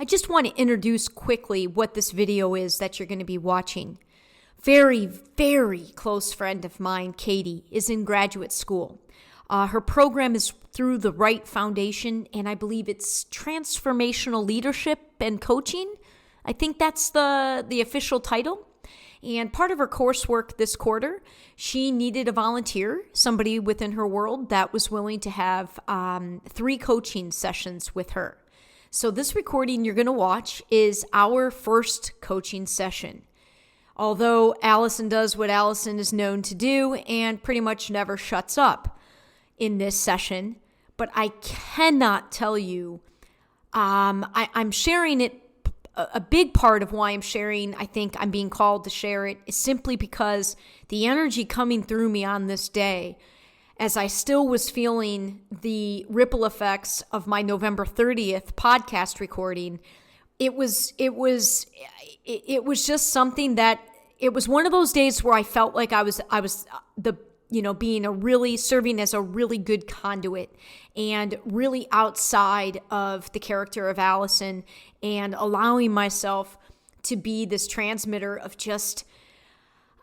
I just want to introduce quickly what this video is that you're going to be watching. Very, very close friend of mine, Katie, is in graduate school. Her program is through the Wright Foundation, and I believe it's Transformational Leadership and Coaching. I think that's the official title. And part of her coursework this quarter, she needed a volunteer, somebody within her world that was willing to have 3 coaching sessions with her. So this recording you're going to watch is our first coaching session. Although Alyson does what Alyson is known to do and pretty much never shuts up in this session, but I cannot tell you, I'm sharing it. A big part of why I'm sharing, I think I'm being called to share it, is simply because the energy coming through me on this day, as I still was feeling the ripple effects of my November 30th podcast recording, it was just something that, it was one of those days where I felt like I was serving as a really good conduit and really outside of the character of Alyson and allowing myself to be this transmitter of just,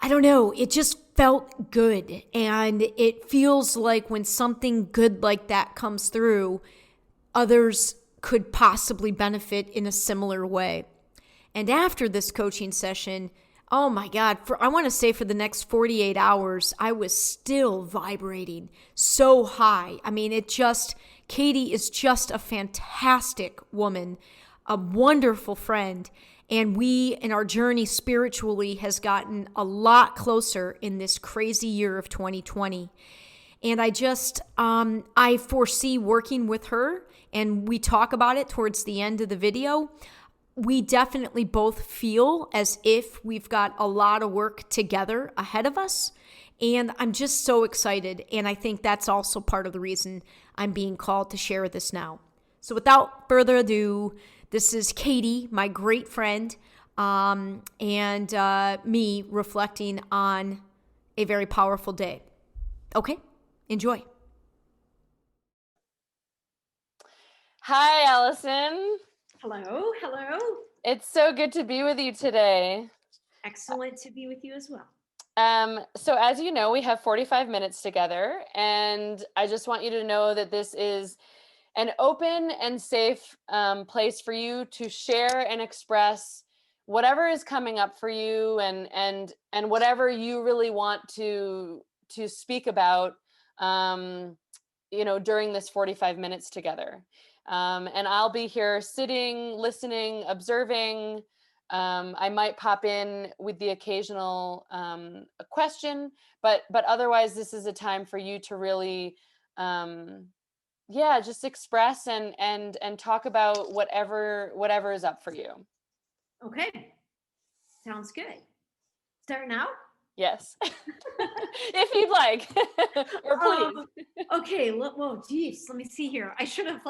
I don't know, it just felt good. And it feels like when something good like that comes through, others could possibly benefit in a similar way. And after this coaching session, oh my God, I want to say for the next 48 hours, I was still vibrating so high. I mean, Katie is just a fantastic woman, a wonderful friend, and we, in our journey spiritually, has gotten a lot closer in this crazy year of 2020. And I foresee working with her, and we talk about it towards the end of the video. We definitely both feel as if we've got a lot of work together ahead of us. And I'm just so excited. And I think that's also part of the reason I'm being called to share this now. So without further ado, this is Katie, my great friend, and me reflecting on a very powerful day. Okay, enjoy. Hi, Alyson. Hello. It's so good to be with you today. Excellent to be with you as well. So as you know, we have 45 minutes together, and I just want you to know that this is an open and safe place for you to share and express whatever is coming up for you and whatever you really want to speak about, during this 45 minutes together. And I'll be here sitting, listening, observing. I might pop in with the occasional question, but otherwise this is a time for you to really, just express and talk about whatever is up for you. Okay, sounds good. Start now? Yes, if you'd like, or please. Okay, well, geez, let me see here. I should have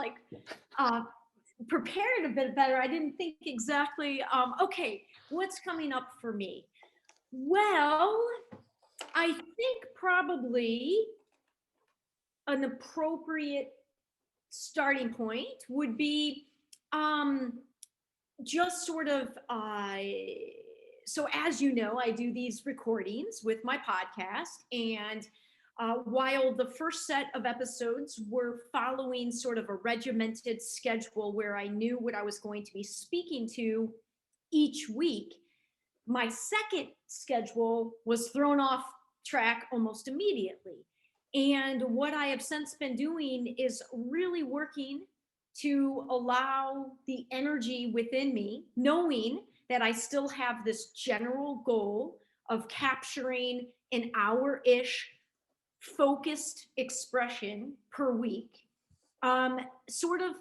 prepared a bit better. I didn't think exactly. Okay, what's coming up for me? Well, I think probably an appropriate starting point would be just sort of, so as you know, I do these recordings with my podcast, and while the first set of episodes were following sort of a regimented schedule where I knew what I was going to be speaking to each week, my second schedule was thrown off track almost immediately. And what I have since been doing is really working to allow the energy within me, knowing that I still have this general goal of capturing an hour-ish focused expression per week, sort of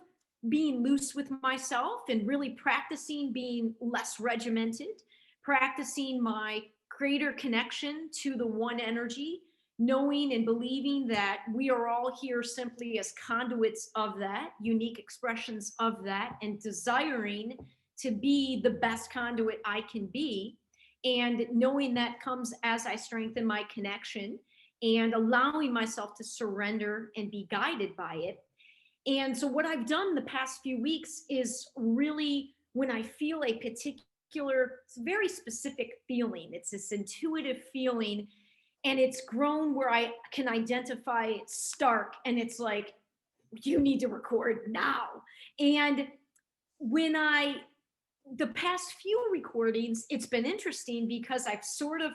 being loose with myself and really practicing being less regimented, practicing my greater connection to the one energy, knowing and believing that we are all here simply as conduits of that, unique expressions of that, and desiring to be the best conduit I can be. And knowing that comes as I strengthen my connection and allowing myself to surrender and be guided by it. And so what I've done the past few weeks is really when I feel a particular, very specific feeling. It's this intuitive feeling, and it's grown where I can identify it's stark, and it's like, you need to record now. And when the past few recordings, it's been interesting because I've sort of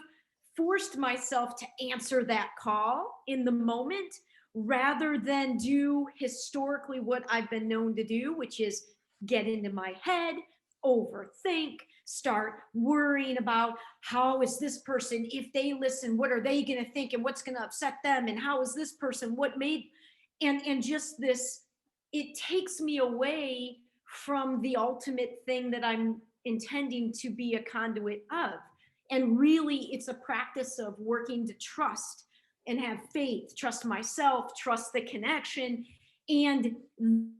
forced myself to answer that call in the moment rather than do historically what I've been known to do, which is get into my head, overthink, start worrying about how is this person, if they listen, what are they going to think and what's going to upset them, and how is this person, what made, and just this, it takes me away from the ultimate thing that I'm intending to be a conduit of. And really, it's a practice of working to trust and have faith, trust myself, trust the connection. And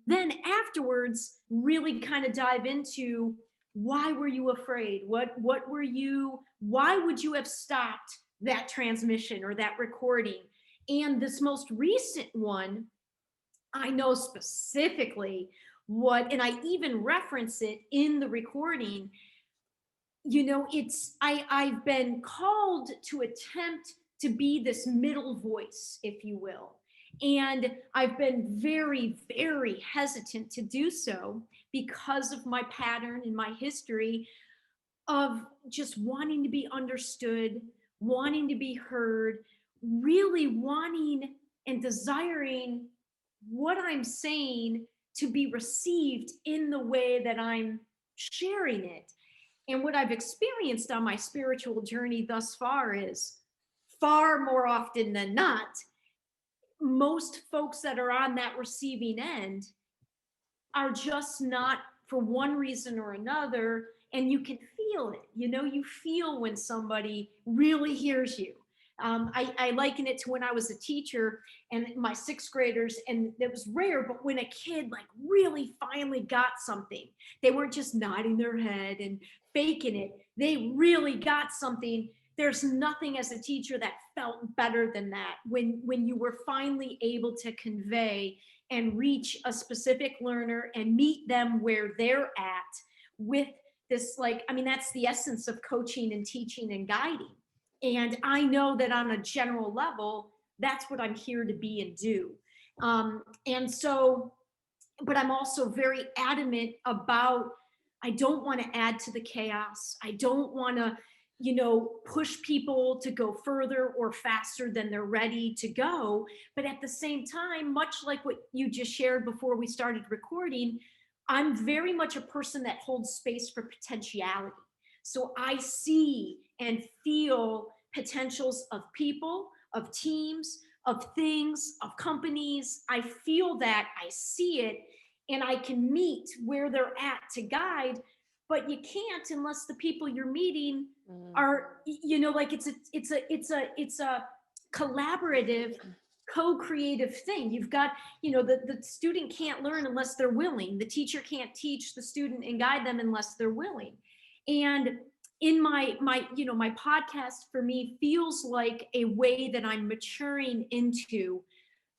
then afterwards, really kind of dive into, why were you afraid? What were you, why would you have stopped that transmission or that recording? And this most recent one, I know specifically what, and I even reference it in the recording. I've been called to attempt to be this middle voice, if you will. And I've been very, very hesitant to do so because of my pattern and my history of just wanting to be understood, wanting to be heard, really wanting and desiring what I'm saying to be received in the way that I'm sharing it. And what I've experienced on my spiritual journey thus far is, far more often than not, most folks that are on that receiving end are just not, for one reason or another, and you can feel it. You feel when somebody really hears you. I liken it to when I was a teacher and my sixth graders, and it was rare, but when a kid like really finally got something, they weren't just nodding their head and faking it. They really got something. There's nothing as a teacher that felt better than that, when you were finally able to convey and reach a specific learner and meet them where they're at with this, that's the essence of coaching and teaching and guiding. And I know that on a general level, that's what I'm here to be and do. And so, but I'm also very adamant about, I don't want to add to the chaos. I don't want to, push people to go further or faster than they're ready to go. But at the same time, much like what you just shared before we started recording, I'm very much a person that holds space for potentiality. So I see and feel potentials of people, of teams, of things, of companies. I feel that, I see it, and I can meet where they're at to guide. But you can't unless the people you're meeting are, it's a collaborative, co-creative thing. You've got, the student can't learn unless they're willing. The teacher can't teach the student and guide them unless they're willing. And in my podcast for me feels like a way that I'm maturing into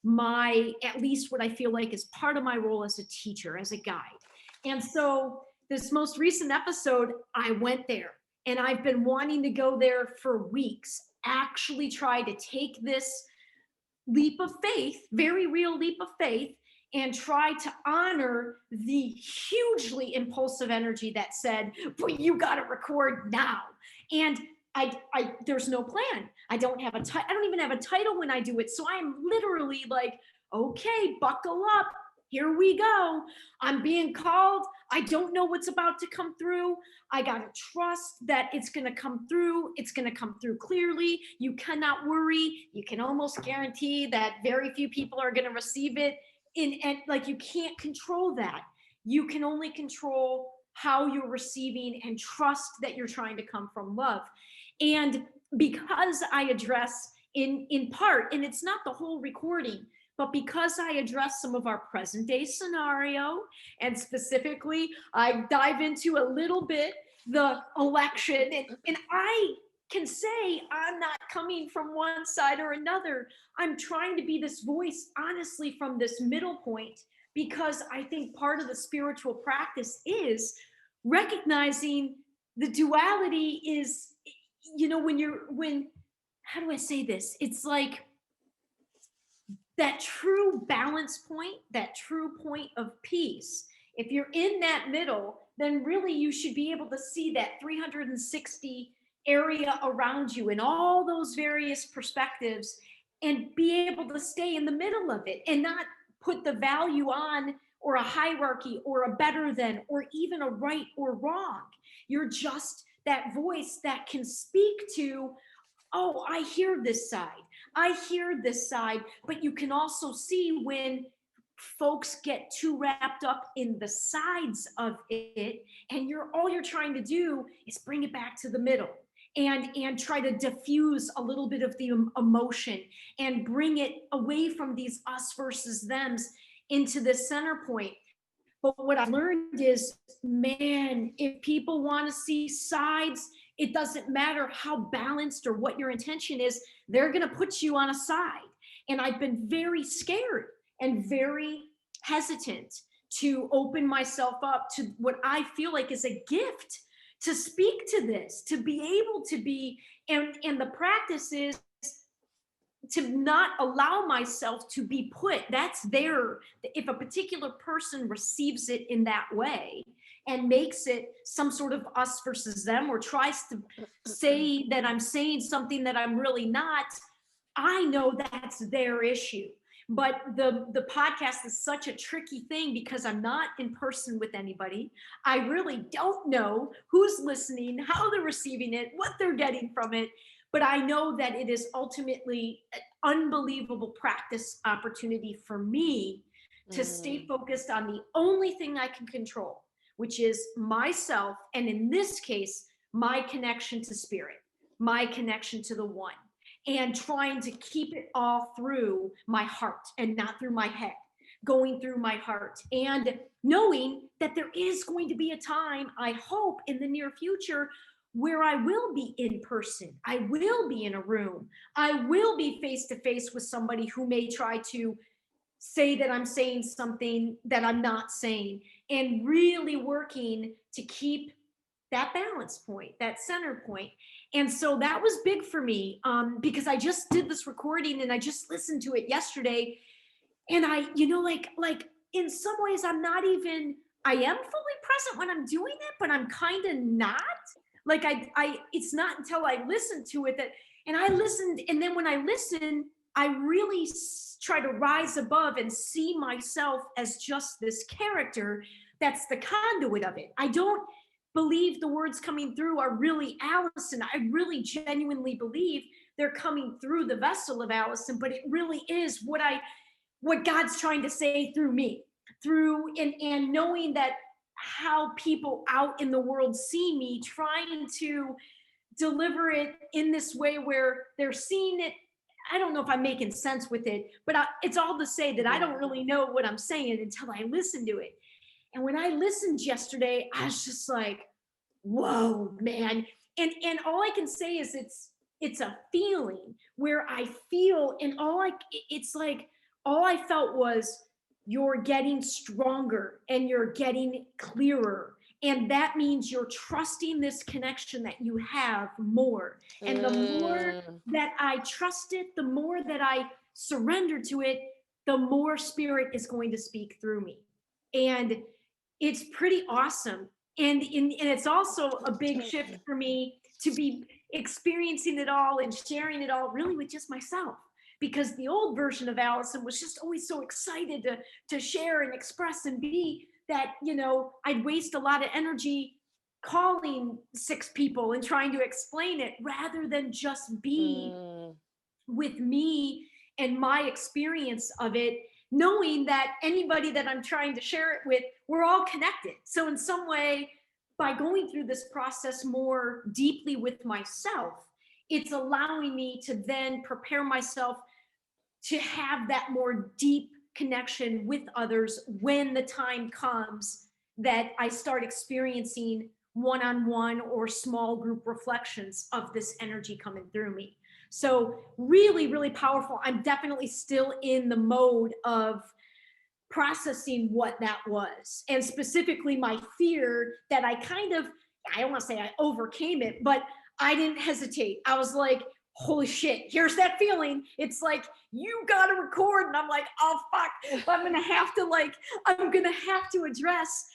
my, at least what I feel like is part of my role as a teacher, as a guide. And so this most recent episode, I went there, and I've been wanting to go there for weeks, actually try to take this leap of faith, very real leap of faith, and try to honor the hugely impulsive energy that said, well, you got to record now. And I there's no plan. I don't even have a title when I do it. So I'm literally like, okay, buckle up. Here we go. I'm being called. I don't know what's about to come through. I got to trust that it's going to come through. It's going to come through clearly. You cannot worry. You can almost guarantee that very few people are going to receive it. And you can't control that. You can only control how you're receiving and trust that you're trying to come from love. And because I address in part, and it's not the whole recording, but because I address some of our present day scenario, and specifically I dive into a little bit the election, and I can say I'm not coming from one side or another. I'm trying to be this voice, honestly, from this middle point, because I think part of the spiritual practice is recognizing the duality is, how do I say this? It's like that true balance point, that true point of peace. If you're in that middle, then really you should be able to see that 360 area around you and all those various perspectives, and be able to stay in the middle of it and not put the value on, or a hierarchy, or a better than, or even a right or wrong. You're just that voice that can speak to, oh, I hear this side. I hear this side. But you can also see when folks get too wrapped up in the sides of it, and all you're trying to do is bring it back to the middle, and try to diffuse a little bit of the emotion, and bring it away from these us versus thems into the center point. But what I've learned is, man, if people want to see sides, it doesn't matter how balanced or what your intention is, they're going to put you on a side. And I've been very scared and very hesitant to open myself up to what I feel like is a gift, to speak to this, to be able to be, and the practice is to not allow myself to be put, that's there. If a particular person receives it in that way and makes it some sort of us versus them, or tries to say that I'm saying something that I'm really not, I know that's their issue. But the podcast is such a tricky thing, because I'm not in person with anybody. I really don't know who's listening, how they're receiving it, what they're getting from it. But I know that it is ultimately an unbelievable practice opportunity for me to stay focused on the only thing I can control, which is myself. And in this case, my connection to spirit, my connection to the one, and trying to keep it all through my heart and not through my head, going through my heart, and knowing that there is going to be a time, I hope in the near future, where I will be in person. I will be in a room. I will be face to face with somebody who may try to say that I'm saying something that I'm not saying, and really working to keep that balance point, that center point. And so that was big for me, because I just did this recording and I just listened to it yesterday. And I, like in some ways I am fully present when I'm doing it, but I'm kind of not. Like it's not until I listen to it and I listened. And then when I listen, I really try to rise above and see myself as just this character that's the conduit of it. I don't believe the words coming through are really Alyson. I really genuinely believe they're coming through the vessel of Alyson, but it really is what God's trying to say through me, and knowing that how people out in the world see me, trying to deliver it in this way where they're seeing it. I don't know if I'm making sense with it, but it's all to say that I don't really know what I'm saying until I listen to it. And when I listened yesterday, I was just like, whoa, man. And all I can say is it's a feeling where I feel, and it's like, all I felt was, you're getting stronger and you're getting clearer. And that means you're trusting this connection that you have more. And the more that I trust it, the more that I surrender to it, the more spirit is going to speak through me. And it's pretty awesome. And it's also a big shift for me to be experiencing it all and sharing it all really with just myself. Because the old version of Alyson was just always so excited to share and express and be, that, I'd waste a lot of energy calling 6 people and trying to explain it, rather than just be with me and my experience of it, knowing that anybody that I'm trying to share it with, we're all connected. So in some way, by going through this process more deeply with myself, it's allowing me to then prepare myself to have that more deep connection with others when the time comes that I start experiencing one-on-one or small group reflections of this energy coming through me. So really, really powerful. I'm definitely still in the mode of processing what that was, and specifically my fear that I don't want to say I overcame it, but I didn't hesitate. I was like, holy shit, here's that feeling. It's like, you got to record. And I'm like, oh, fuck. I'm going to have to address,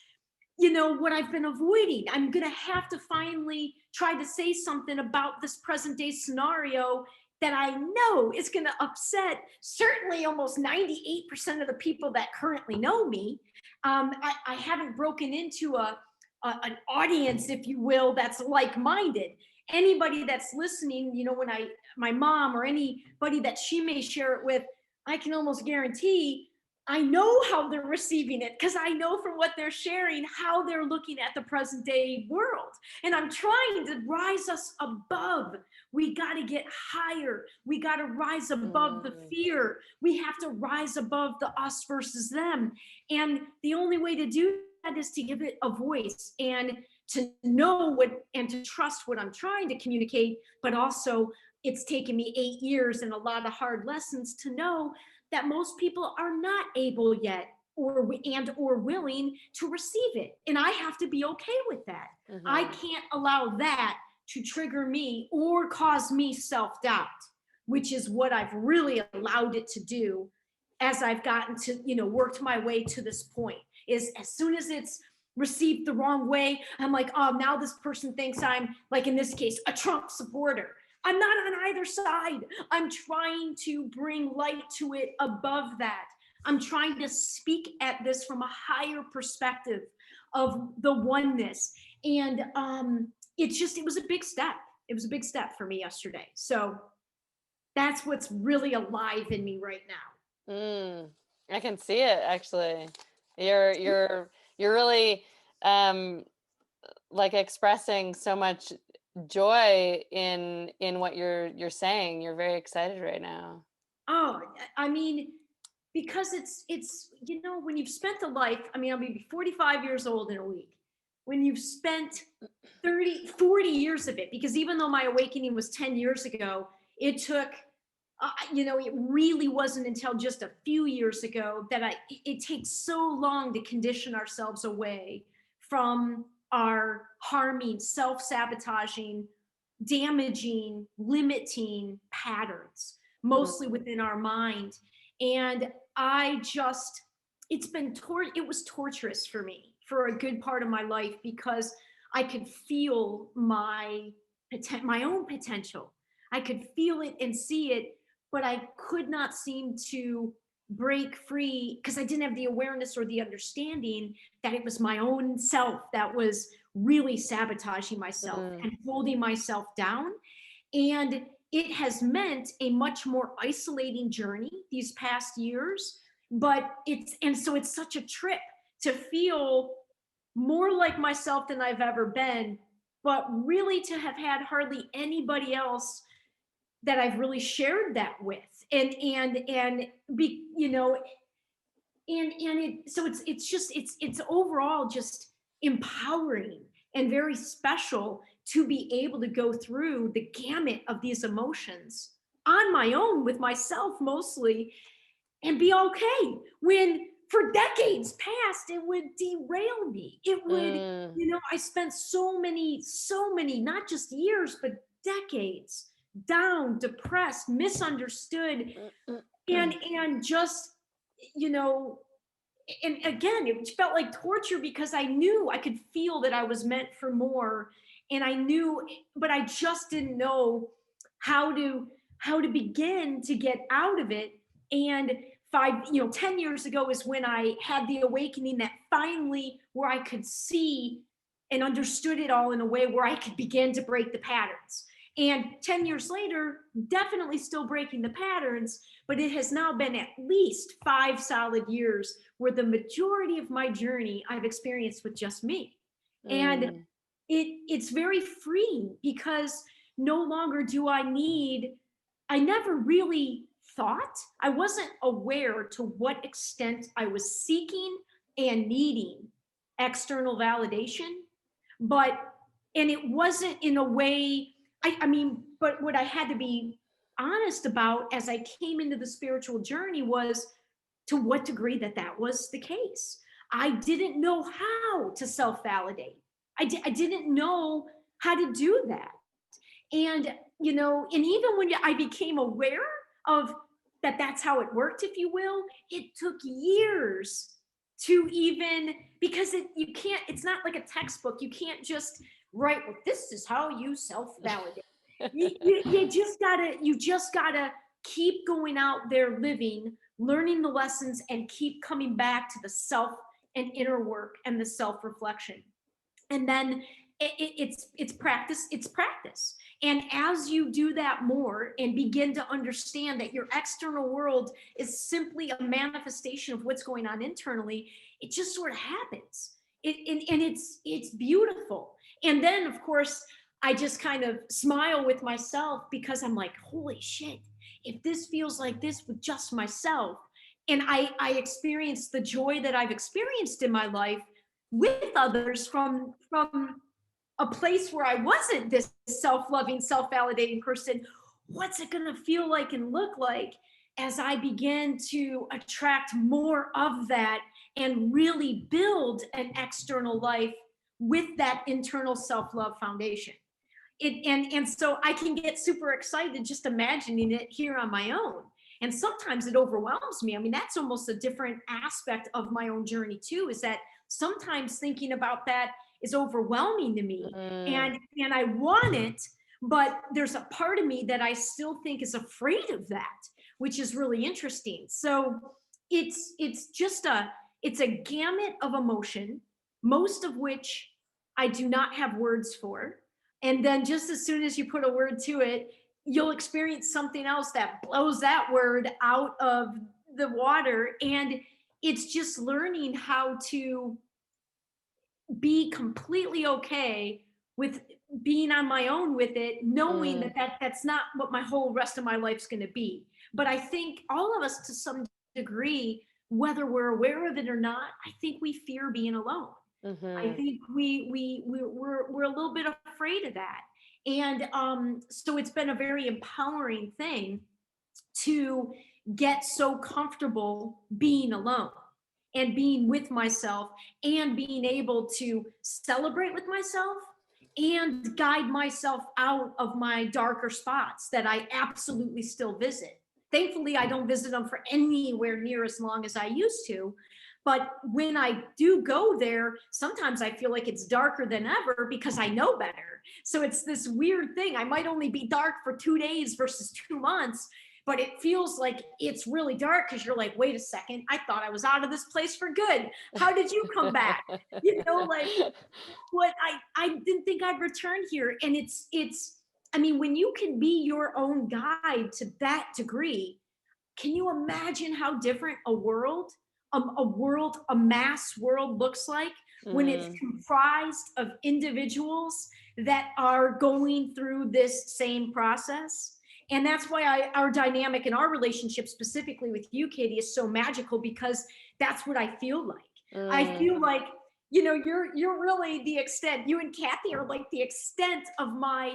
what I've been avoiding. I'm going to have to finally try to say something about this present day scenario that I know is going to upset certainly almost 98% of the people that currently know me. I haven't broken into an audience, if you will, that's like-minded. Anybody that's listening, when my mom or anybody that she may share it with, I can almost guarantee I know how they're receiving it, because I know from what they're sharing how they're looking at the present day world. And I'm trying to rise us above. We got to get higher. We got to rise above the fear. We have to rise above the us versus them. And the only way to do that is to give it a voice, and to know what, and to trust what I'm trying to communicate. But also, it's taken me 8 years and a lot of hard lessons to know that most people are not able yet or willing to receive it. And I have to be okay with that. Mm-hmm. I can't allow that to trigger me or cause me self-doubt, which is what I've really allowed it to do as I've gotten to, worked my way to this point. Is as soon as it's received the wrong way, I'm like, oh, now this person thinks I'm, like in this case, a Trump supporter. I'm not on either side. I'm trying to bring light to it above that. I'm trying to speak at this from a higher perspective of the oneness. And it was a big step. It was a big step for me yesterday. So that's what's really alive in me right now. I can see it, actually. You're really like expressing so much joy in what you're saying. You're very excited right now. Oh, I mean, because it's when you've spent a life, I'll be 45 years old in a week. When you've spent 40 years of it, because even though my awakening was 10 years ago, it took it really wasn't until just a few years ago that it takes so long to condition ourselves away from our harming, self-sabotaging, damaging, limiting patterns, mostly within our mind. And it was torturous for me for a good part of my life, because I could feel my own potential. I could feel it and see it, but I could not seem to break free because I didn't have the awareness or the understanding that it was my own self that was really sabotaging myself and holding myself down. And it has meant a much more isolating journey these past years, but it's such a trip to feel more like myself than I've ever been, but really to have had hardly anybody else that I've really shared that with, and it's overall just empowering and very special to be able to go through the gamut of these emotions on my own with myself mostly, and be okay when for decades past it would derail me. It would, I spent so many, not just years, but decades down, depressed, misunderstood, and just, and again, it felt like torture because I knew I could feel that I was meant for more, and I knew, but I just didn't know how to begin to get out of it. And 10 years ago is when I had the awakening that finally, where I could see and understood it all in a way where I could begin to break the patterns. And 10 years later, definitely still breaking the patterns, but it has now been at least 5 solid years where the majority of my journey I've experienced with just me. And it's very freeing, because no longer do I never really thought, I wasn't aware to what extent I was seeking and needing external validation, and it wasn't in a way, but what I had to be honest about as I came into the spiritual journey was to what degree that was the case. I didn't know how to self-validate. I didn't know how to do that. And, and even when I became aware of that's how it worked, if you will, it took years to even, because it's not like a textbook. You can't just write, well, this is how you self-validate. You just gotta keep going out there living, learning the lessons, and keep coming back to the self and inner work and the self-reflection. And then it's practice. And as you do that more and begin to understand that your external world is simply a manifestation of what's going on internally, it just sort of happens. And it's beautiful. And then, of course, I just kind of smile with myself, because I'm like, holy shit, if this feels like this with just myself, and I experience the joy that I've experienced in my life with others from a place where I wasn't this self-loving, self-validating person, what's it going to feel like and look like as I begin to attract more of that and really build an external life with that internal self-love foundation? And so I can get super excited just imagining it here on my own. And sometimes it overwhelms me. I mean, that's almost a different aspect of my own journey too, is that sometimes thinking about that is overwhelming to me. And I want it, but there's a part of me that I still think is afraid of that, which is really interesting. So it's a gamut of emotion, most of which I do not have words for. And then just as soon as you put a word to it, you'll experience something else that blows that word out of the water. And it's just learning how to be completely okay with being on my own with it, knowing that's not what my whole rest of my life's going to be. But I think all of us, to some degree, whether we're aware of it or not, I think we fear being alone. I think we're a little bit afraid of that. And so it's been a very empowering thing to get so comfortable being alone and being with myself and being able to celebrate with myself and guide myself out of my darker spots that I absolutely still visit. Thankfully, I don't visit them for anywhere near as long as I used to. But when I do go there, sometimes I feel like it's darker than ever because I know better. So it's this weird thing. I might only be dark for 2 days versus 2 months, but it feels like it's really dark because you're like, wait a second, I thought I was out of this place for good. How did you come back? Like what I didn't think I'd return here. And I mean, when you can be your own guide to that degree, can you imagine how different a mass world looks like when it's comprised of individuals that are going through this same process? And that's why our dynamic in our relationship, specifically with you, Katie, is so magical, because that's what I feel like. I feel like, you're really the extent, you and Kathy are like the extent of my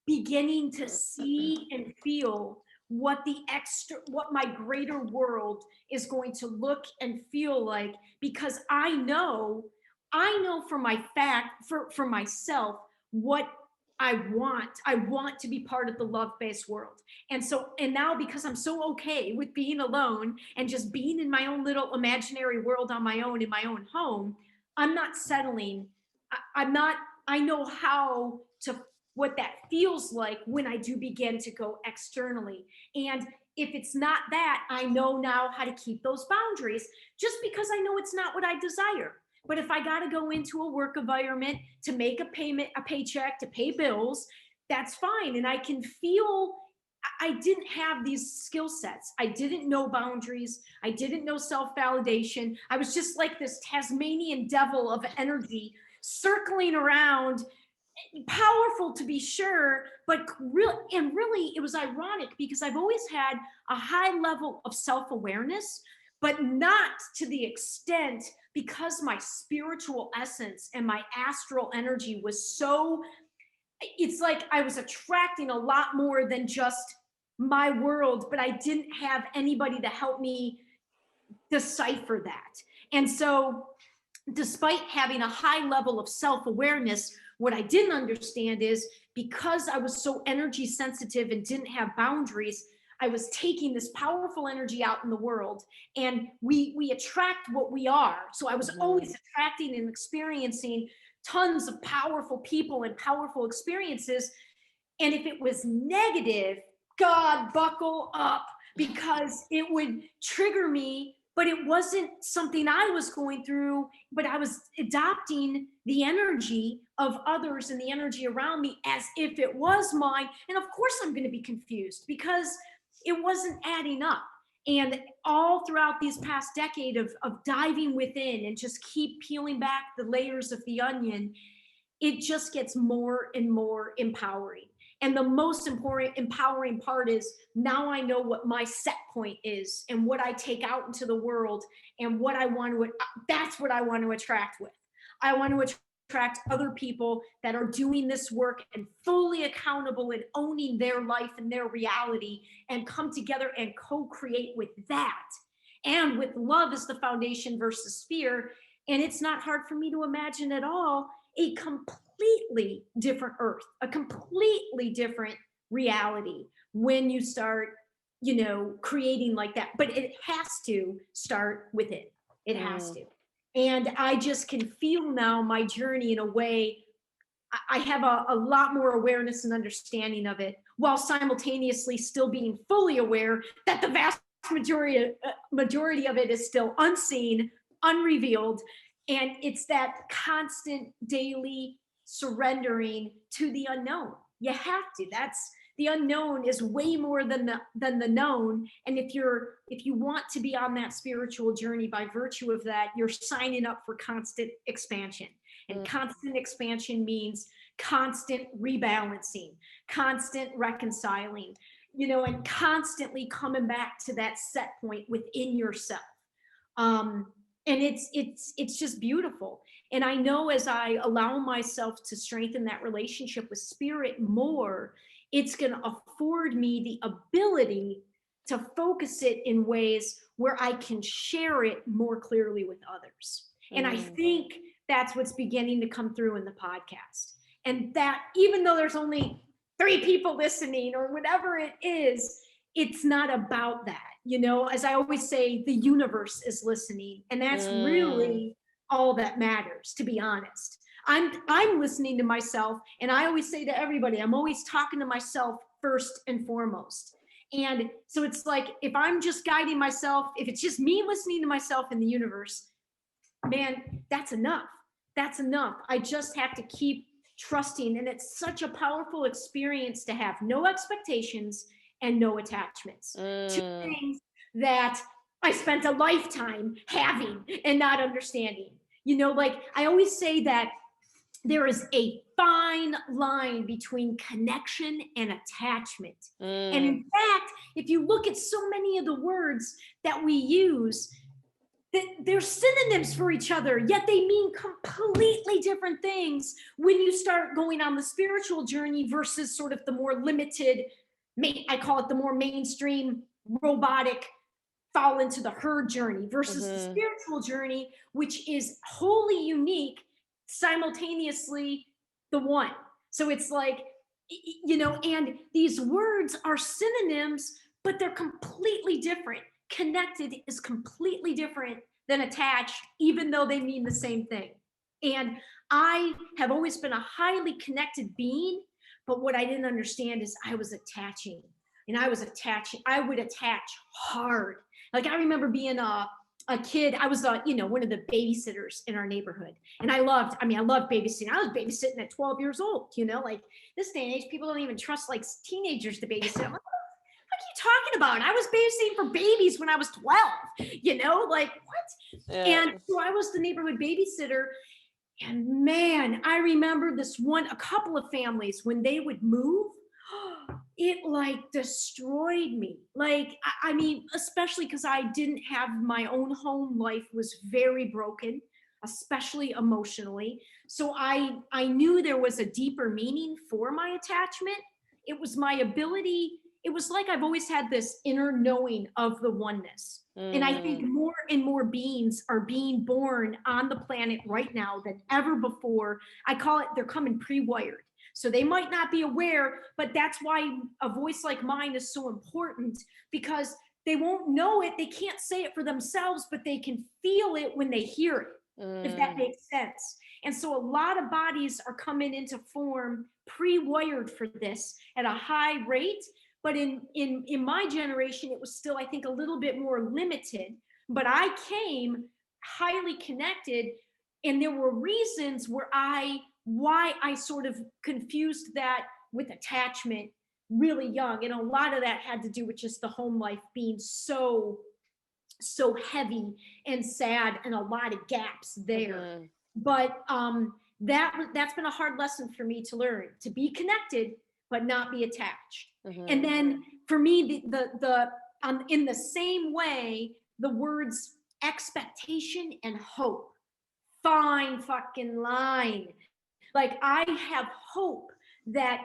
beginning to see and feel what my greater world is going to look and feel like, because I know for myself what I want to be part of the love-based world. And now, because I'm so okay with being alone and just being in my own little imaginary world on my own in my own home, I'm not settling. I know what that feels like when I do begin to go externally. And if it's not that, I know now how to keep those boundaries, just because I know it's not what I desire. But if I got to go into a work environment to make a paycheck, to pay bills, that's fine. And I can feel I didn't have these skill sets. I didn't know boundaries. I didn't know self-validation. I was just like this Tasmanian devil of energy circling around, powerful to be sure, but really it was ironic, because I've always had a high level of self-awareness, but not to the extent, because my spiritual essence and my astral energy was so, it's like I was attracting a lot more than just my world, but I didn't have anybody to help me decipher that. And so despite having a high level of self-awareness, what I didn't understand is, because I was so energy sensitive and didn't have boundaries, I was taking this powerful energy out in the world, and we attract what we are. So I was always attracting and experiencing tons of powerful people and powerful experiences. And if it was negative, God, buckle up, because it would trigger me, but it wasn't something I was going through, but I was adopting the energy of others and the energy around me as if it was mine. And of course I'm going to be confused because it wasn't adding up. And all throughout these past decade of diving within and just keep peeling back the layers of the onion, it just gets more and more empowering. And the most important empowering part is, now I know what my set point is and what I take out into the world and what I want to, that's what I want to attract with. I want to attract other people that are doing this work and fully accountable and owning their life and their reality, and come together and co-create with that. And with love as the foundation versus fear. And it's not hard for me to imagine at all a completely different earth, a completely different reality when you start, creating like that. But it has to start within. It has to. And I just can feel now my journey in a way. I have a lot more awareness and understanding of it, while simultaneously still being fully aware that the vast majority of it is still unseen, unrevealed. And it's that constant daily surrendering to the unknown. You have to. That's, the unknown is way more than the known. And if you want to be on that spiritual journey, by virtue of that, you're signing up for constant expansion. And constant expansion means constant rebalancing, constant reconciling, and constantly coming back to that set point within yourself. And it's just beautiful. And I know, as I allow myself to strengthen that relationship with spirit more, it's going to afford me the ability to focus it in ways where I can share it more clearly with others. And I think that's what's beginning to come through in the podcast. And that, even though there's only 3 people listening or whatever it is, it's not about that. As I always say, the universe is listening. And that's really all that matters, to be honest. I'm listening to myself, and I always say to everybody, I'm always talking to myself first and foremost. And so it's like, if I'm just guiding myself, if it's just me listening to myself in the universe, man, that's enough. That's enough. I just have to keep trusting. And it's such a powerful experience to have no expectations and no attachments. 2 things that I spent a lifetime having and not understanding. Like I always say that there is a fine line between connection and attachment. And in fact, if you look at so many of the words that we use, they're synonyms for each other, yet they mean completely different things when you start going on the spiritual journey versus sort of the more limited, I call it the more mainstream, robotic, fall into the herd journey, versus the spiritual journey, which is wholly unique, simultaneously the one. So it's like, and these words are synonyms, but they're completely different. Connected is completely different than attached, even though they mean the same thing. And I have always been a highly connected being, but what I didn't understand is I was attaching, and I would attach hard. Like I remember being a kid, I was one of the babysitters in our neighborhood, and I loved babysitting. I was babysitting at 12 years old. Like this day and age, people don't even trust like teenagers to babysit. I'm like, what are you talking about? I was babysitting for babies when I was 12, like what? Yeah. And so I was the neighborhood babysitter. And man, I remember a couple of families, when they would move, it like destroyed me. Like, I mean, especially because I didn't have my own home life, was very broken, especially emotionally. So I knew there was a deeper meaning for my attachment. It was my ability it was like I've always had this inner knowing of the oneness. And I think more and more beings are being born on the planet right now than ever before. I call it, they're coming pre-wired. So they might not be aware, but that's why a voice like mine is so important, because they won't know it. They can't say it for themselves, but they can feel it when they hear it, if that makes sense. And so a lot of bodies are coming into form pre-wired for this at a high rate. But in my generation, it was still, I think, a little bit more limited. But I came highly connected, and there were reasons why I sort of confused that with attachment really young. And a lot of that had to do with just the home life being so heavy and sad, and a lot of gaps there. But that's been a hard lesson for me to learn, to be connected but not be attached. And then for me, the in the same way, the words expectation and hope, fine fucking line. Like, I have hope that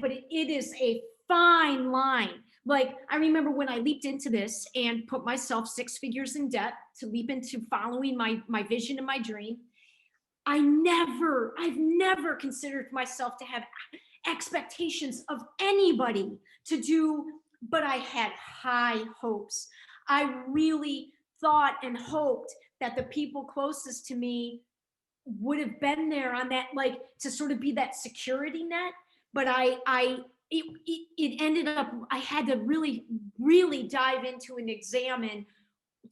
but it is a fine line. Like, I remember when I leaped into this and put myself 6 figures in debt to leap into following my vision and my dream. I've never considered myself to have expectations of anybody to do, but I had high hopes. I really thought and hoped that the people closest to me would have been there on that, like, to sort of be that security net. But it ended up, I had to really, really dive into and examine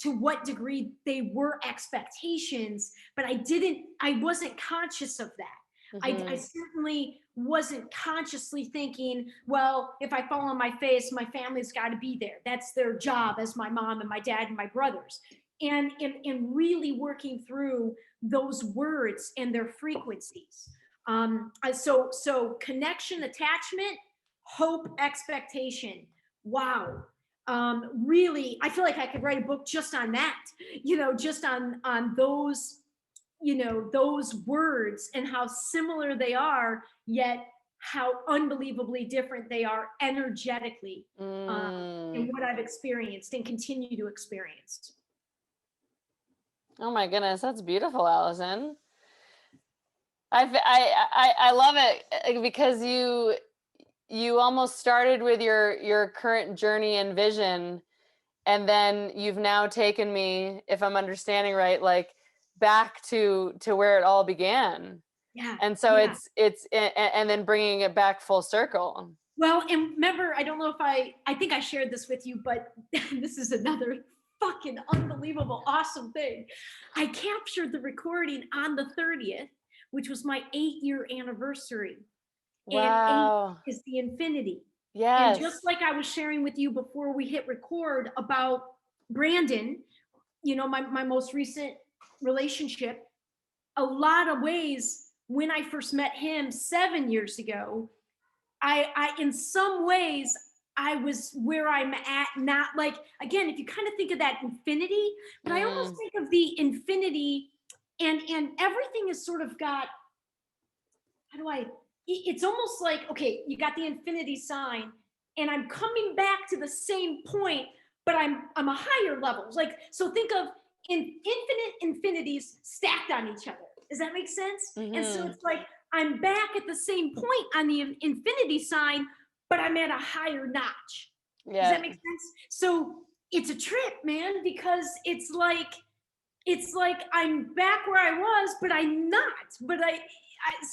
to what degree they were expectations, but I wasn't conscious of that. I certainly wasn't consciously thinking, well, if I fall on my face, my family's got to be there. That's their job, as my mom and my dad and my brothers. And really working through those words and their frequencies. So connection, attachment, hope, expectation. Wow. Really, I feel like I could write a book just on that, just on those, those words, and how similar they are, yet how unbelievably different they are energetically, in what I've experienced and continue to experience. Oh my goodness, that's beautiful, Alyson. I love it, because you almost started with your current journey and vision, and then you've now taken me, if I'm understanding right, like back to where it all began. Yeah. And so it's and then bringing it back full circle. Well, and remember, I don't know if I think I shared this with you, but this is another fucking unbelievable, awesome thing. I captured the recording on the 30th, which was my 8-year anniversary. Wow. And 8 is the infinity. Yes. And just like I was sharing with you before we hit record about Brandon, my most recent relationship, a lot of ways, when I first met him 7 years ago, I in some ways, I was where I'm at, not like, again, if you kind of think of that infinity, but I almost think of the infinity, and everything is sort of got, it's almost like, okay, you got the infinity sign, and I'm coming back to the same point, but I'm a higher level. Like, so think of infinite infinities stacked on each other. Does that make sense? And so it's like, I'm back at the same point on the infinity sign, but I'm at a higher notch. Yeah. Does that make sense? So it's a trip, man, because it's like I'm back where I was, but I'm not. But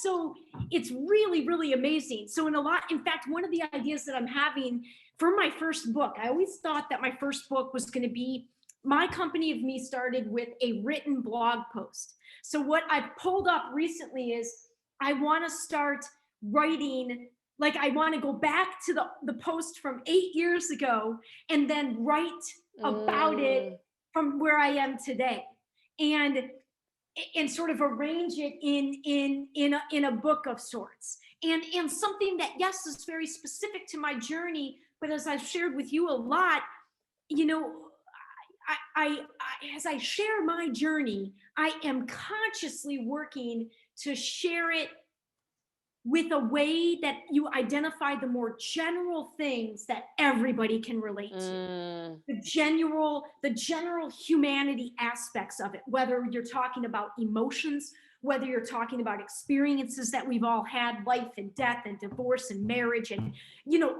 so it's really, really amazing. So in fact, one of the ideas that I'm having for my first book, I always thought that my first book was going to be, my company of me started with a written blog post. So what I've pulled up recently is, I want to start writing, like, I want to go back to the post from 8 years ago and then write about it from where I am today, and sort of arrange it in a book of sorts, and something that, yes, is very specific to my journey, but as I've shared with you a lot, I as I share my journey, I am consciously working to share it with a way that you identify the more general things that everybody can relate to. The general humanity aspects of it, whether you're talking about emotions, whether you're talking about experiences that we've all had, life and death and divorce and marriage and,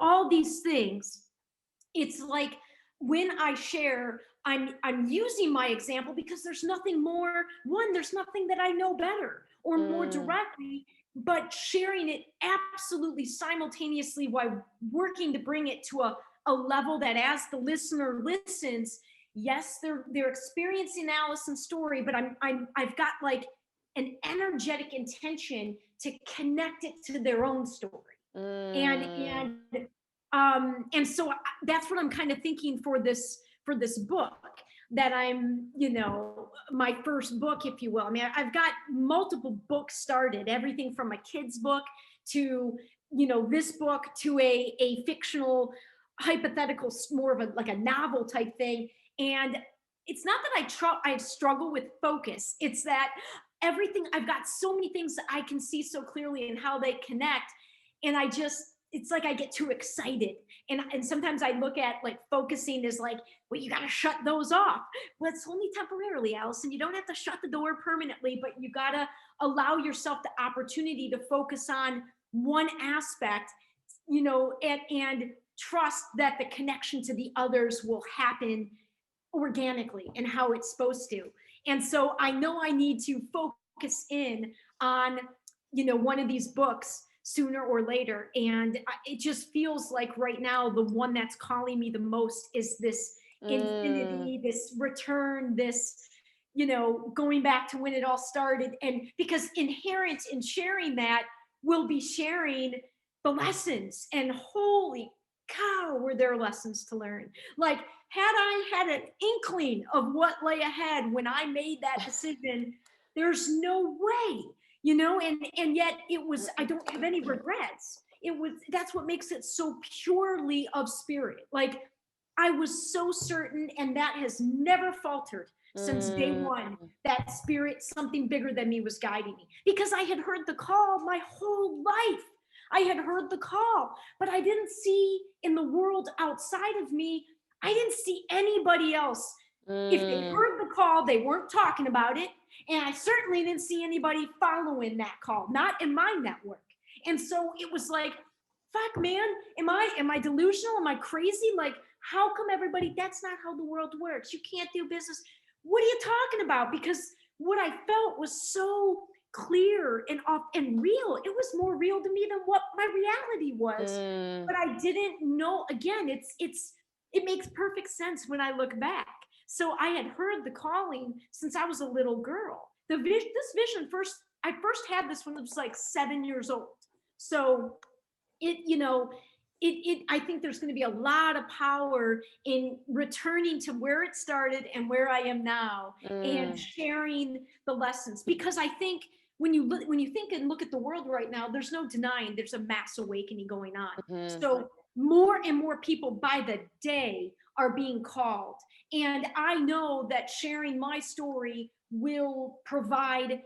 all these things. It's like when I share, I'm using my example because there's nothing more, there's nothing that I know better or more directly, but sharing it absolutely simultaneously while working to bring it to a level that as the listener listens, yes, they're experiencing Alyson's story, but I've got like an energetic intention to connect it to their own story. And so that's what I'm kind of thinking for this book, that I'm, my first book, if you will. I mean, I've got multiple books started, everything from a kid's book to, this book to a fictional hypothetical, more of like a novel type thing. And it's not that I struggle with focus. It's that I've got so many things that I can see so clearly and how they connect. And it's like I get too excited. And sometimes I look at like focusing as like, well, you got to shut those off. Well, it's only temporarily, Alyson. You don't have to shut the door permanently, but you got to allow yourself the opportunity to focus on one aspect, and trust that the connection to the others will happen organically and how it's supposed to. And so I know I need to focus in on, one of these books sooner or later. And it just feels like right now, the one that's calling me the most is this infinity, this return, this, going back to when it all started. And because inherent in sharing that, we'll be sharing the lessons, and holy cow, were there lessons to learn. Like, had I had an inkling of what lay ahead when I made that decision, there's no way, and yet I don't have any regrets. That's what makes it so purely of spirit. Like, I was so certain, and that has never faltered since day one, that spirit, something bigger than me, was guiding me, because I had heard the call my whole life. I had heard the call, but I didn't see in the world outside of me, I didn't see anybody else. If they heard the call, they weren't talking about it. And I certainly didn't see anybody following that call, not in my network. And so it was like, fuck, man, am I delusional? Am I crazy? Like, how come everybody, that's not how the world works. You can't do business. What are you talking about? Because what I felt was so clear and off and real. It was more real to me than what my reality was. But I didn't know. Again, it makes perfect sense when I look back. So I had heard the calling since I was a little girl. I first had this when I was like 7 years old. So I think there's going to be a lot of power in returning to where it started and where I am now, and sharing the lessons. Because I think when you think and look at the world right now, there's no denying there's a mass awakening going on. So more and more people by the day are being called. And I know that sharing my story will provide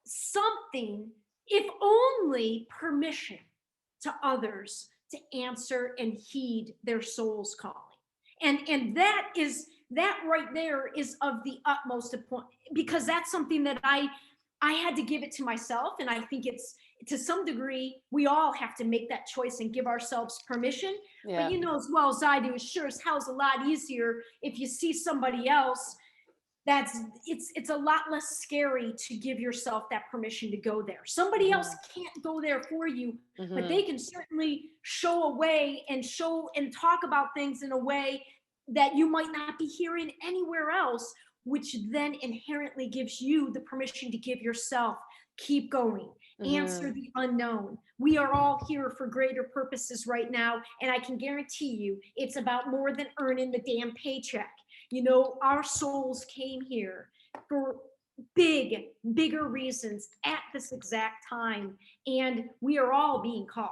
something, if only permission, to others to answer and heed their soul's calling. And that right there is of the utmost importance, because that's something that I had to give it to myself. And I think it's, to some degree, we all have to make that choice and give ourselves permission. But as well as I do, sure as hell's a lot easier if you see somebody else. It's a lot less scary to give yourself that permission to go there. Somebody else can't go there for you, but they can certainly show a way and talk about things in a way that you might not be hearing anywhere else, which then inherently gives you the permission to give yourself, keep going, answer the unknown. We are all here for greater purposes right now, and I can guarantee you it's about more than earning the damn paycheck. Our souls came here for bigger reasons at this exact time, and we are all being called.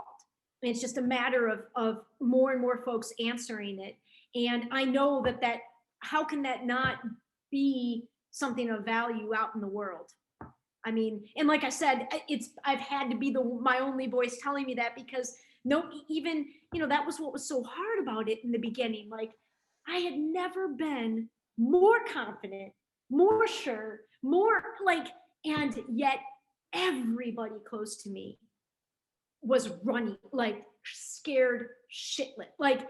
And it's just a matter of more and more folks answering it. And I know that how can that not be something of value out in the world? I mean, and like I said, I've had to be my only voice telling me that, because even, that was what was so hard about it in the beginning. Like, I had never been more confident, more sure, more like, and yet everybody close to me was running, like scared shitless. Like,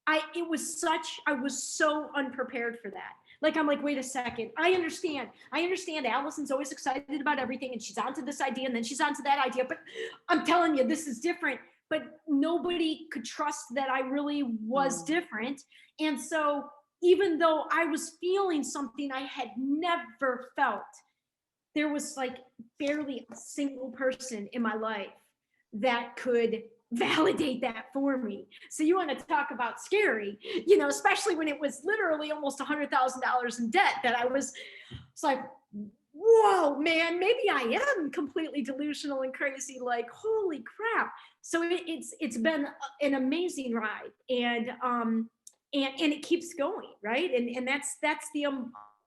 I was so unprepared for that. Like, I'm like, wait a second. I understand. Alyson's always excited about everything, and she's onto this idea, and then she's onto that idea. But I'm telling you, this is different. But nobody could trust that I really was different. And so, even though I was feeling something I had never felt, there was like barely a single person in my life that could validate that for me. So you want to talk about scary, especially when it was literally almost $100,000 in debt, that it's like, whoa, man, maybe I am completely delusional and crazy. Like, holy crap. So it's been an amazing ride, and it keeps going, right? And that's the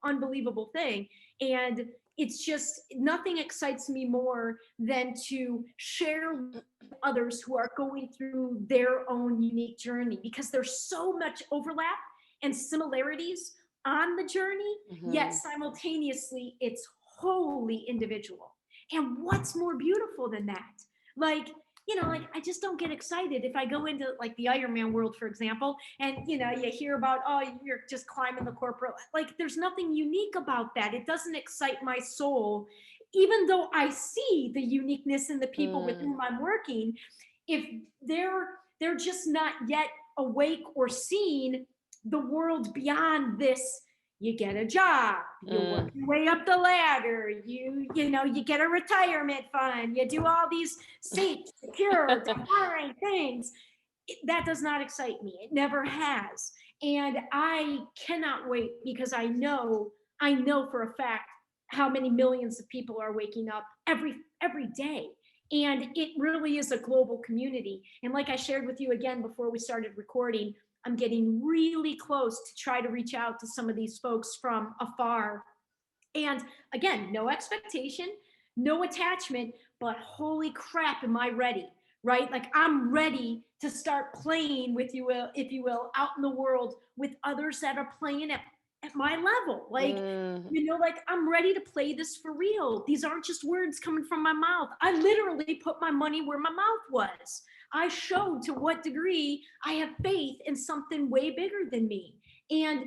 unbelievable thing. And it's just, nothing excites me more than to share with others who are going through their own unique journey, because there's so much overlap and similarities on the journey, yet simultaneously it's wholly individual. And what's more beautiful than that? Like, like, I just don't get excited if I go into like the Ironman world, for example, and you hear about, oh, you're just climbing the corporate, like, there's nothing unique about that. It doesn't excite my soul, even though I see the uniqueness in the people with whom I'm working. If they're just not yet awake or seeing the world beyond this. You get a job, you work your way up the ladder, you get a retirement fund, you do all these safe, secure, defined things. That does not excite me. It never has. And I cannot wait, because I know for a fact how many millions of people are waking up every day. And it really is a global community. And like I shared with you again before we started recording, I'm getting really close to try to reach out to some of these folks from afar. And again, no expectation, no attachment, but holy crap, am I ready? Right? Like, I'm ready to start playing with you, if you will, out in the world with others that are playing at my level. Like, like, I'm ready to play this for real. These aren't just words coming from my mouth. I literally put my money where my mouth was. I showed to what degree I have faith in something way bigger than me. And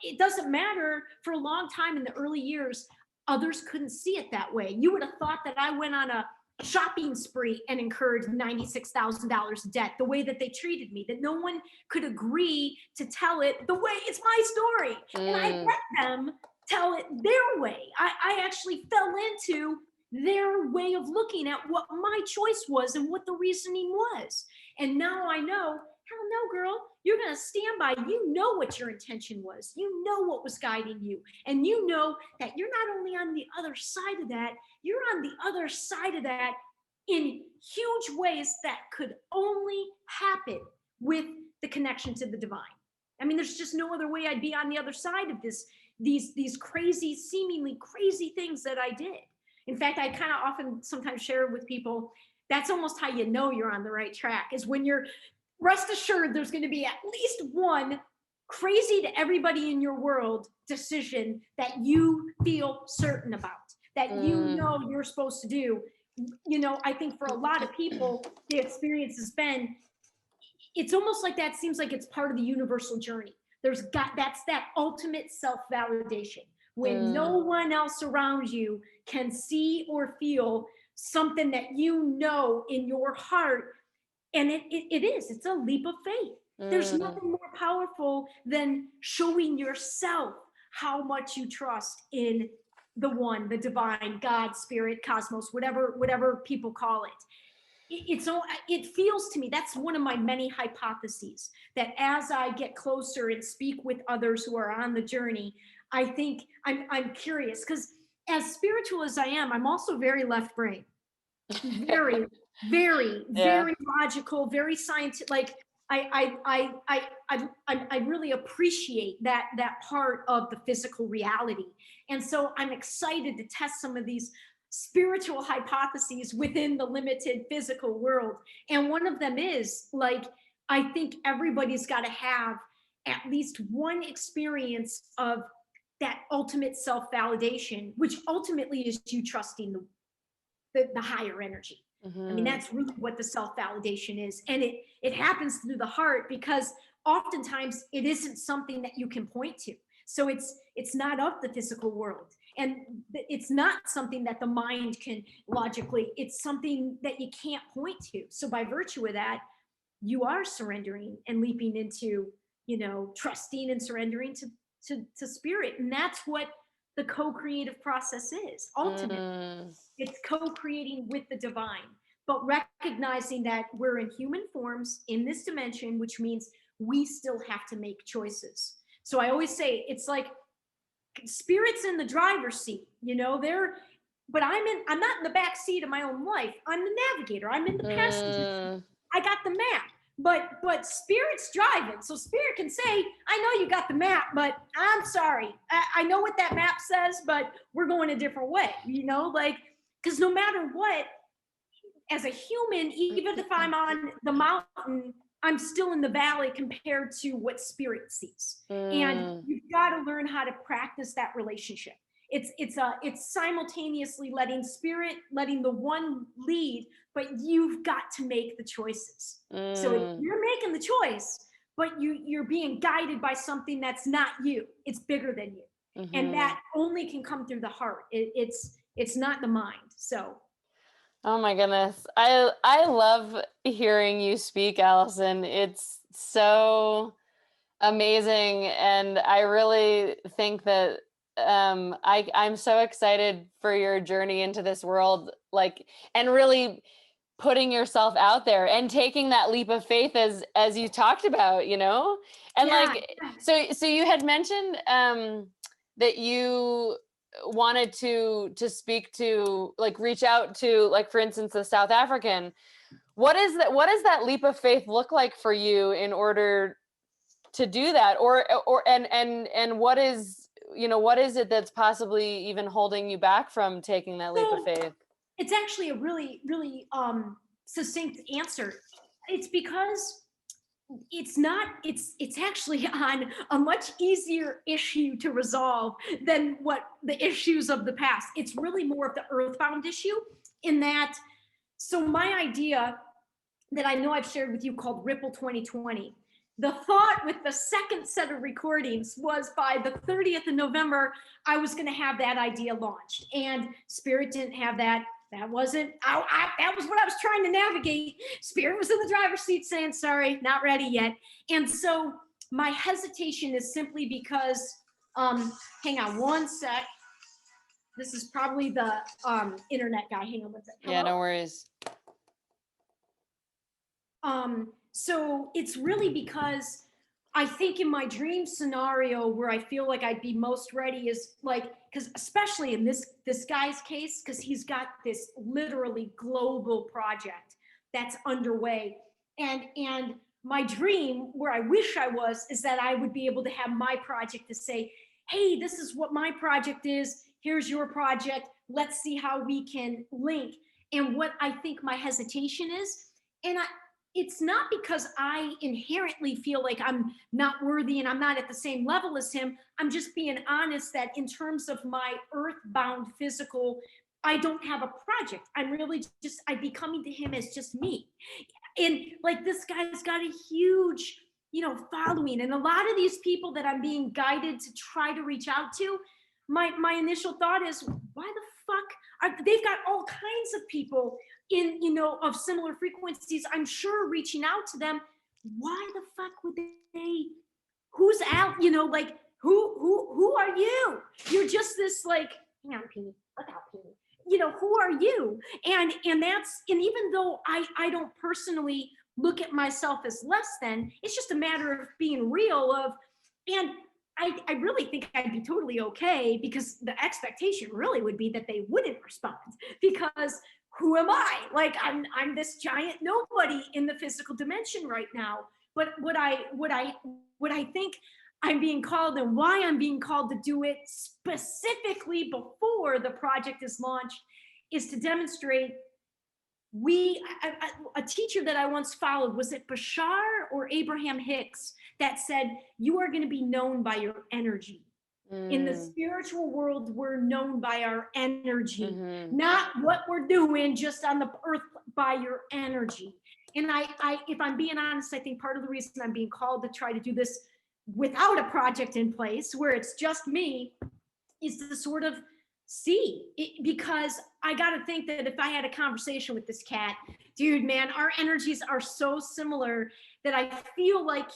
it doesn't matter, for a long time in the early years, others couldn't see it that way. You would have thought that I went on a shopping spree and incurred $96,000 debt, the way that they treated me, that no one could agree to tell it the way it's my story. And I let them tell it their way. I actually fell into their way of looking at what my choice was and what the reasoning was. And now I know, hell no, girl, you're going to stand by. You know what your intention was. You know what was guiding you. And you know that you're not only on the other side of that, you're on the other side of that in huge ways that could only happen with the connection to the divine. I mean, there's just no other way I'd be on the other side of these crazy, seemingly crazy things that I did. In fact, I kind of often sometimes share with people, that's almost how you know you're on the right track, is when you're, rest assured, there's going to be at least one crazy to everybody in your world decision that you feel certain about, that you know you're supposed to do. I think for a lot of people, the experience has been, it's almost like that seems like it's part of the universal journey. That's that ultimate self-validation, when no one else around you can see or feel something that you know in your heart. And it's a leap of faith. There's nothing more powerful than showing yourself how much you trust in the one, the divine, God, spirit, cosmos, whatever people call it. It feels to me, that's one of my many hypotheses, that as I get closer and speak with others who are on the journey, I think I'm curious, because as spiritual as I am, I'm also very left brain, very, very, very logical, very scientific. Like, I really appreciate that part of the physical reality. And so I'm excited to test some of these spiritual hypotheses within the limited physical world. And one of them is like, I think everybody's got to have at least one experience of that ultimate self-validation, which ultimately is you trusting the higher energy. I mean, that's really what the self-validation is. And it happens through the heart, because oftentimes it isn't something that you can point to. So it's not of the physical world. And it's not something that the mind can logically, it's something that you can't point to. So by virtue of that, you are surrendering and leaping into, trusting and surrendering to spirit. And that's what the co-creative process is. Ultimately, it's co-creating with the divine, but recognizing that we're in human forms in this dimension, which means we still have to make choices. So I always say it's like spirit's in the driver's seat, but I'm not in the back seat of my own life. I'm the navigator. I'm in the passenger seat. I got the map. But spirit's driving. So spirit can say, I know you got the map, but I'm sorry. I know what that map says, but we're going a different way, because no matter what, as a human, even if I'm on the mountain, I'm still in the valley compared to what spirit sees. And you've got to learn how to practice that relationship. It's simultaneously letting the one lead, but you've got to make the choices. So you're making the choice, but you're being guided by something that's not you. It's bigger than you. And that only can come through the heart. It's not the mind. So. Oh my goodness. I love hearing you speak, Alyson. It's so amazing. And I really think that I'm so excited for your journey into this world, and really putting yourself out there and taking that leap of faith as you talked about, and so you had mentioned that you wanted to speak to, reach out to, for instance, the South African. What does that leap of faith look like for you in order to do that, and what is it that's possibly even holding you back from taking that leap of faith? It's actually a really, really succinct answer. It's because it's actually on a much easier issue to resolve than what the issues of the past. It's really more of the earthbound issue, in that, so my idea that I know I've shared with you, called Ripple 2020, the thought with the second set of recordings was by the 30th of November, I was going to have that idea launched. And Spirit didn't have that. That wasn't, that was what I was trying to navigate. Spirit was in the driver's seat saying, sorry, not ready yet. And so my hesitation is simply because, hang on one sec. This is probably the internet guy. Hang on with it. Hello? Yeah, no worries. So it's really because I think in my dream scenario where I feel like I'd be most ready is because especially in this guy's case, because he's got this literally global project that's underway. And my dream, where I wish I was, is that I would be able to have my project to say, hey, this is what my project is. Here's your project. Let's see how we can link. And what I think my hesitation is, it's not because I inherently feel like I'm not worthy and I'm not at the same level as him. I'm just being honest that in terms of my earthbound physical, I don't have a project. I'm really I'd be coming to him as just me. And this guy's got a huge, following. And a lot of these people that I'm being guided to try to reach out to, my initial thought is, why the fuck they've got all kinds of people in, of similar frequencies, I'm sure, reaching out to them. Why the fuck would they, who's out, who are you? You're just this hang on, Penny, look out, Penny. Who are you? And even though I don't personally look at myself as less than, it's just a matter of being real and I really think I'd be totally okay, because the expectation really would be that they wouldn't respond, because who am I? I'm this giant nobody in the physical dimension right now. But what I think I'm being called, and why I'm being called to do it specifically before the project is launched, is to demonstrate a teacher that I once followed, was it Bashar or Abraham Hicks, that said, you are going to be known by your energy. In the spiritual world, we're known by our energy, not what we're doing just on the earth, by your energy. And I, if I'm being honest, I think part of the reason I'm being called to try to do this without a project in place, where it's just me, is to sort of see it, because I got to think that if I had a conversation with this cat, dude, man, our energies are so similar that I feel like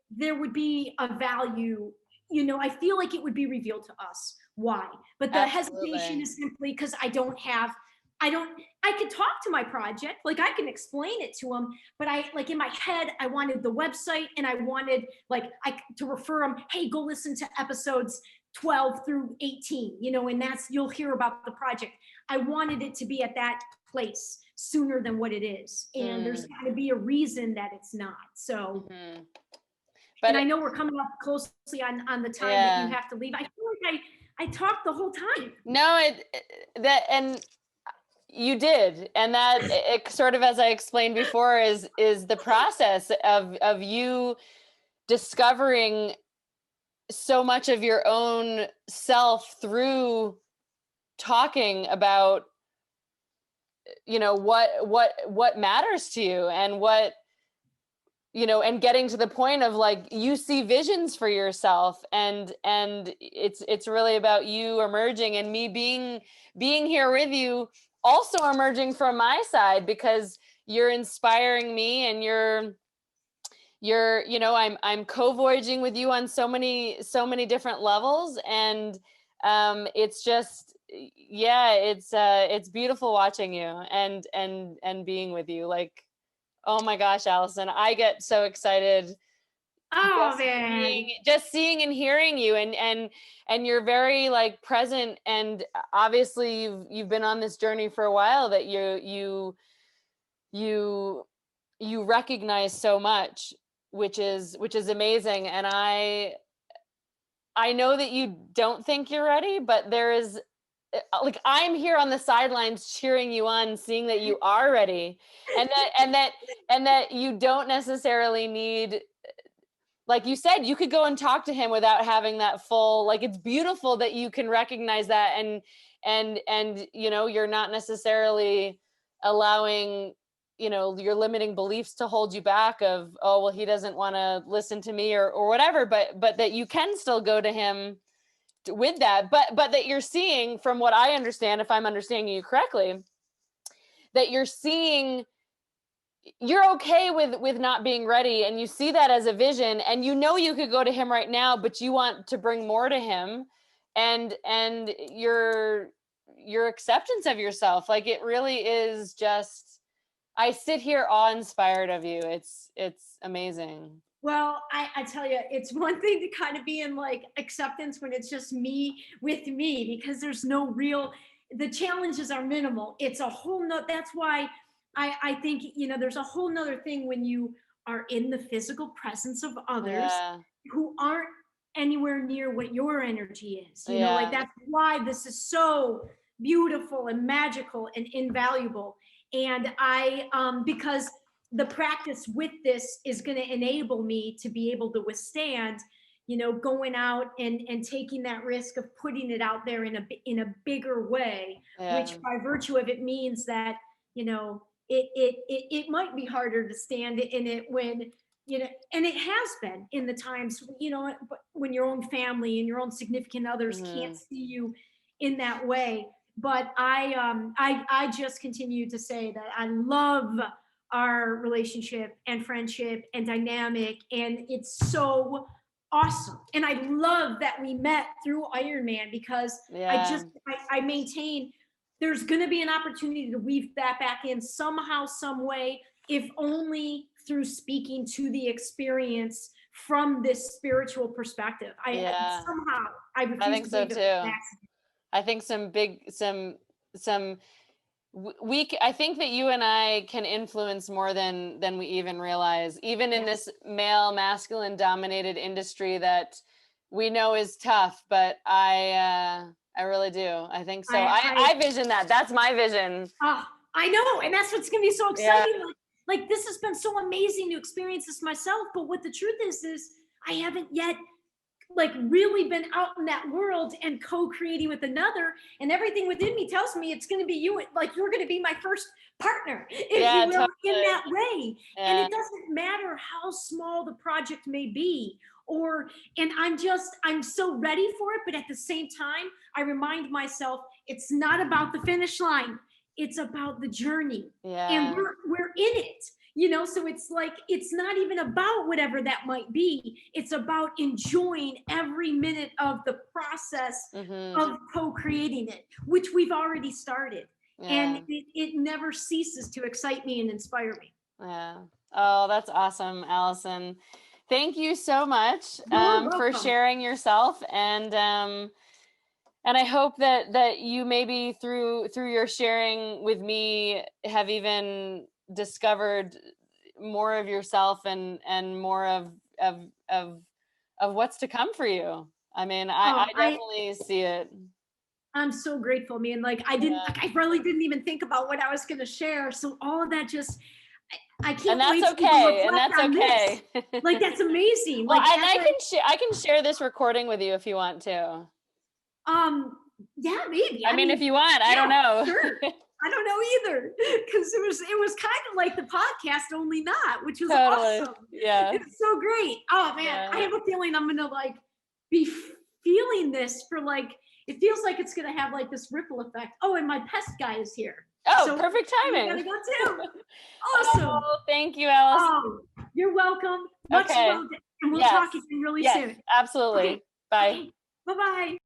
there would be a value, I feel like it would be revealed to us why. But the hesitation is simply because I could talk to my project, like I can explain it to them, but in my head, I wanted the website, and I wanted to refer them, hey, go listen to episodes 12 through 18, and you'll hear about the project. I wanted it to be at that place sooner than what it is. And there's got to be a reason that it's not. So, but I know we're coming up closely on the time that you have to leave. I feel like I talked the whole time. No, and you did. And that it sort of, as I explained before, is the process of you discovering so much of your own self through talking about, what matters to you, and what, and getting to the point of you see visions for yourself, and it's really about you emerging, and me being here with you, also emerging from my side, because you're inspiring me, and you're I'm co-voyaging with you on so many different levels, and it's just, it's beautiful watching you and being with you. Oh my gosh, Alyson, I get so excited. Oh man, just seeing and hearing you, and you're very present, and obviously you've been on this journey for a while, that you recognize so much, which is amazing. And I know that you don't think you're ready, but there is I'm here on the sidelines cheering you on, seeing that you are ready, and that you don't necessarily need, like you said, you could go and talk to him without having that full, it's beautiful that you can recognize that, and you're not necessarily allowing your limiting beliefs to hold you back of, oh, well, he doesn't want to listen to me or whatever, but that you can still go to him with that, but that you're seeing, from what I understand, if I'm understanding you correctly, that you're okay with not being ready, and you see that as a vision, and you could go to him right now, but you want to bring more to him, and your acceptance of yourself. It really is just, I sit here awe-inspired of you. It's amazing. Well, I tell you, it's one thing to kind of be in acceptance when it's just me with me, because there's no the challenges are minimal. It's a whole that's why I think, there's a whole nother thing when you are in the physical presence of others who aren't anywhere near what your energy is. That's why this is so beautiful and magical and invaluable. And because the practice with this is going to enable me to be able to withstand, going out and taking that risk of putting it out there in a bigger way, which by virtue of it means that, it might be harder to stand in it when, and it has been in the times, when your own family and your own significant others can't see you in that way. But I just continue to say that I love our relationship and friendship and dynamic, and it's so awesome. And I love that we met through Ironman, because I maintain there's going to be an opportunity to weave that back in somehow, some way, if only through speaking to the experience from this spiritual perspective. I think so too. I think I think that you and I can influence more than we even realize, even in this male, masculine dominated industry that we know is tough. But I I really do. I think so. I vision that. That's my vision. I know. And that's what's going to be so exciting. Yeah. Like this has been so amazing to experience this myself. But what the truth is I haven't yet like really been out in that world and co-creating with another, and everything within me tells me it's going to be you. Like you're going to be my first partner, if you will, totally. In that way. Yeah. And it doesn't matter how small the project may be, and I'm so ready for it. But at the same time, I remind myself it's not about the finish line. It's about the journey. Yeah. And we're in it. So it's like, it's not even about whatever that might be. It's about enjoying every minute of the process of co-creating it, which we've already started. Yeah. And it never ceases to excite me and inspire me. Yeah. Oh, that's awesome, Alyson. Thank you so much for sharing yourself. And I hope that you maybe through your sharing with me have even discovered more of yourself and more of what's to come for you. I mean, I definitely see it. I'm so grateful, man. Like I really didn't even think about what I was going to share. So all of that just, I can't wait to reflect on this. Like, that's amazing. Well, like, and I can share this recording with you if you want to. Yeah, maybe. I mean, if you want, I don't know. Sure. I don't know either, because it was kind of like the podcast, only not, which was totally. Awesome. Yeah, it's so great. Oh man, yeah. I have a feeling I'm gonna like be feeling this for like, it feels like it's gonna have like this ripple effect. Oh, and my pest guy is here. Oh, so perfect timing. Gotta go too. Awesome. Oh, thank you, Alyson. Oh, you're welcome. Much love, and we'll talk again really soon. Absolutely. Okay. Bye. Okay. Bye-bye.